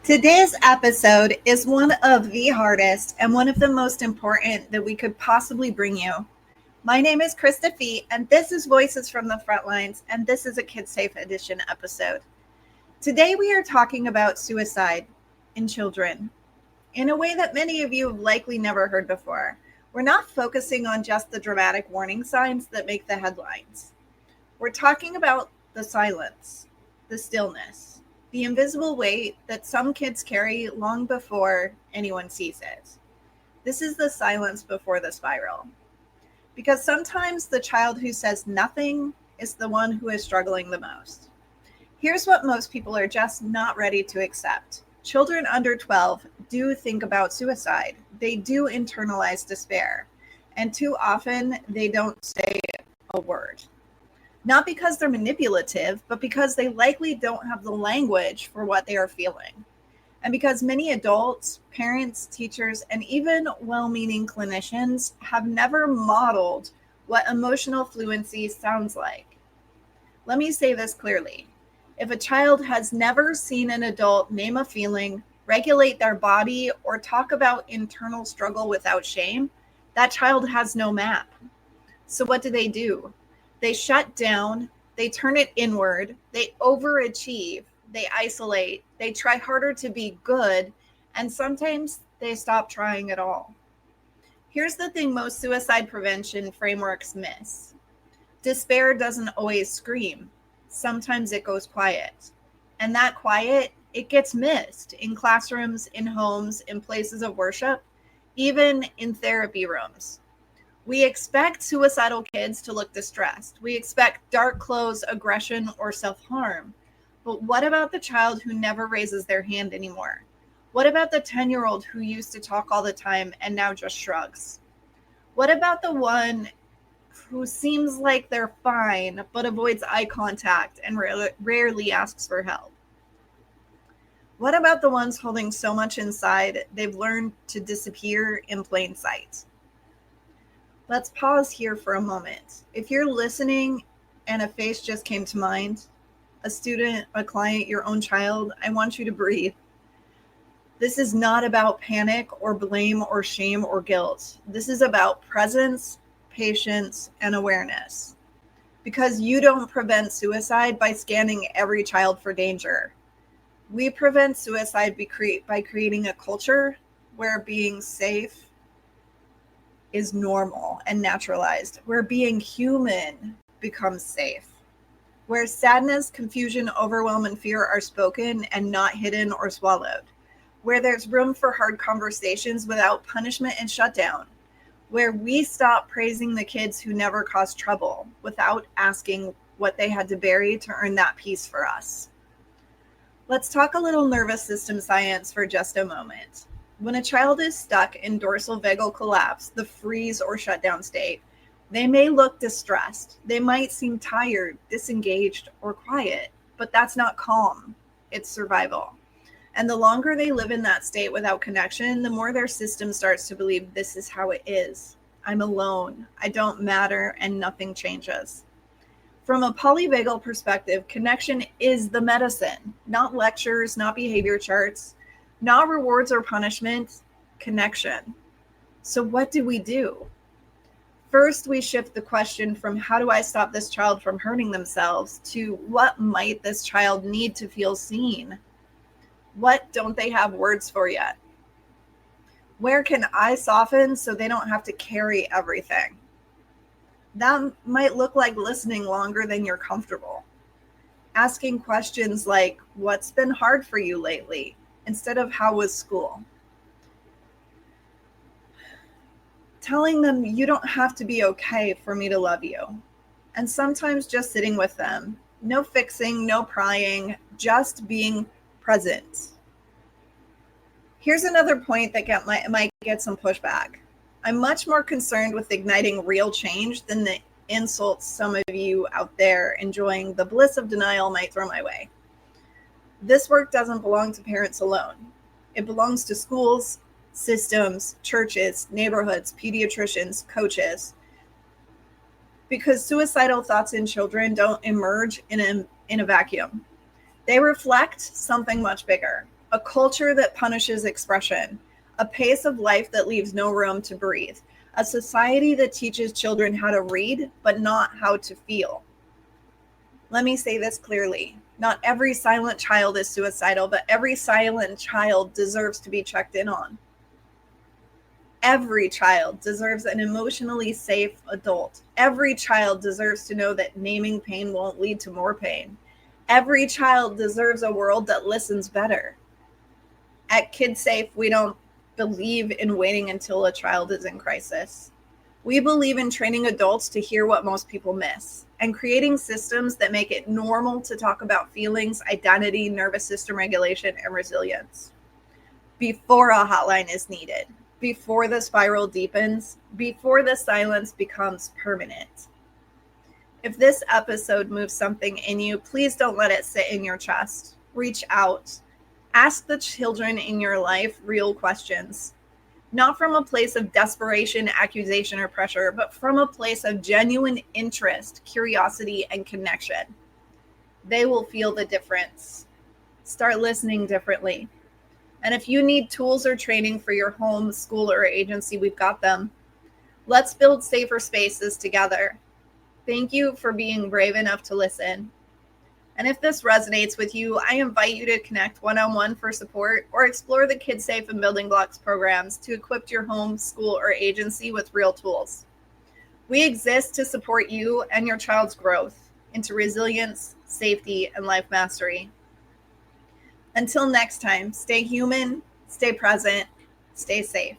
Today's episode is one of the hardest and one of the most important that we could possibly bring you. My name is KidSAFE, and this is Voices from the Frontlines, and this is a KidSAFE edition episode. Today we are talking about suicide in children in a way that many of you have likely never heard before. We're not focusing on just the dramatic warning signs that make the headlines. We're talking about the silence, the stillness, the invisible weight that some kids carry long before anyone sees it. This is the silence before the spiral. Because sometimes the child who says nothing is the one who is struggling the most. Here's what most people are just not ready to accept. Children under 12 do think about suicide. They do internalize despair. And too often they don't say a word. Not because they're manipulative, but because they likely don't have the language for what they are feeling. And because many adults, parents, teachers, and even well-meaning clinicians have never modeled what emotional fluency sounds like. Let me say this clearly. If a child has never seen an adult name a feeling, regulate their body, or talk about internal struggle without shame, that child has no map. So what do? They shut down, they turn it inward, they overachieve, they isolate, they try harder to be good, and sometimes they stop trying at all. Here's the thing most suicide prevention frameworks miss. Despair doesn't always scream. Sometimes it goes quiet. And that quiet, it gets missed in classrooms, in homes, in places of worship, even in therapy rooms. We expect suicidal kids to look distressed. We expect dark clothes, aggression, or self-harm. But what about the child who never raises their hand anymore? What about the 10-year-old who used to talk all the time and now just shrugs? What about the one who seems like they're fine but avoids eye contact and rarely asks for help? What about the ones holding so much inside they've learned to disappear in plain sight? Let's pause here for a moment. If you're listening and a face just came to mind, a student, a client, your own child, I want you to breathe. This is not about panic or blame or shame or guilt. This is about presence, patience, and awareness. Because you don't prevent suicide by scanning every child for danger. We prevent suicide by creating a culture where being safe is normal and naturalized, where being human becomes safe, where sadness, confusion, overwhelm, and fear are spoken and not hidden or swallowed, where there's room for hard conversations without punishment and shutdown, where we stop praising the kids who never caused trouble without asking what they had to bury to earn that peace for us. Let's talk a little nervous system science for just a moment. When a child is stuck in dorsal vagal collapse, the freeze or shutdown state, they may look distressed. They might seem tired, disengaged, or quiet, but that's not calm. It's survival. And the longer they live in that state without connection, the more their system starts to believe this is how it is. I'm alone. I don't matter, and nothing changes. From a polyvagal perspective, connection is the medicine, not lectures, not behavior charts, not rewards or punishment, connection. So what do? First, we shift the question from how do I stop this child from hurting themselves to what might this child need to feel seen? What don't they have words for yet? Where can I soften so they don't have to carry everything? That might look like listening longer than you're comfortable. Asking questions like, what's been hard for you lately? Instead of how was school? Telling them you don't have to be okay for me to love you. And sometimes just sitting with them. No fixing, no prying, just being present. Here's another point that might get some pushback. I'm much more concerned with igniting real change than the insults some of you out there enjoying the bliss of denial might throw my way. This work doesn't belong to parents alone. It belongs to schools, systems, churches, neighborhoods, pediatricians, coaches. Because suicidal thoughts in children don't emerge in a vacuum. They reflect something much bigger, a a culture that punishes expression, a pace of life that leaves no room to breathe, a society that teaches children how to read, but not how to feel. Let me say this clearly. Not every silent child is suicidal, but every silent child deserves to be checked in on. Every child deserves an emotionally safe adult. Every child deserves to know that naming pain won't lead to more pain. Every child deserves a world that listens better. At KidSAFE, we don't believe in waiting until a child is in crisis. We believe in training adults to hear what most people miss and creating systems that make it normal to talk about feelings, identity, nervous system regulation, and resilience before a hotline is needed, before the spiral deepens, before the silence becomes permanent. If this episode moves something in you, please don't let it sit in your chest. Reach out. Ask the children in your life real questions. Not from a place of desperation, accusation, or pressure, but from a place of genuine interest, curiosity, and connection. They will feel the difference. Start listening differently. And if you need tools or training for your home, school, or agency, we've got them. Let's build safer spaces together. Thank you for being brave enough to listen. And if this resonates with you, I invite you to connect one-on-one for support or explore the KidSAFE and Building Blocks programs to equip your home, school, or agency with real tools. We exist to support you and your child's growth into resilience, safety, and life mastery. Until next time, stay human, stay present, stay safe.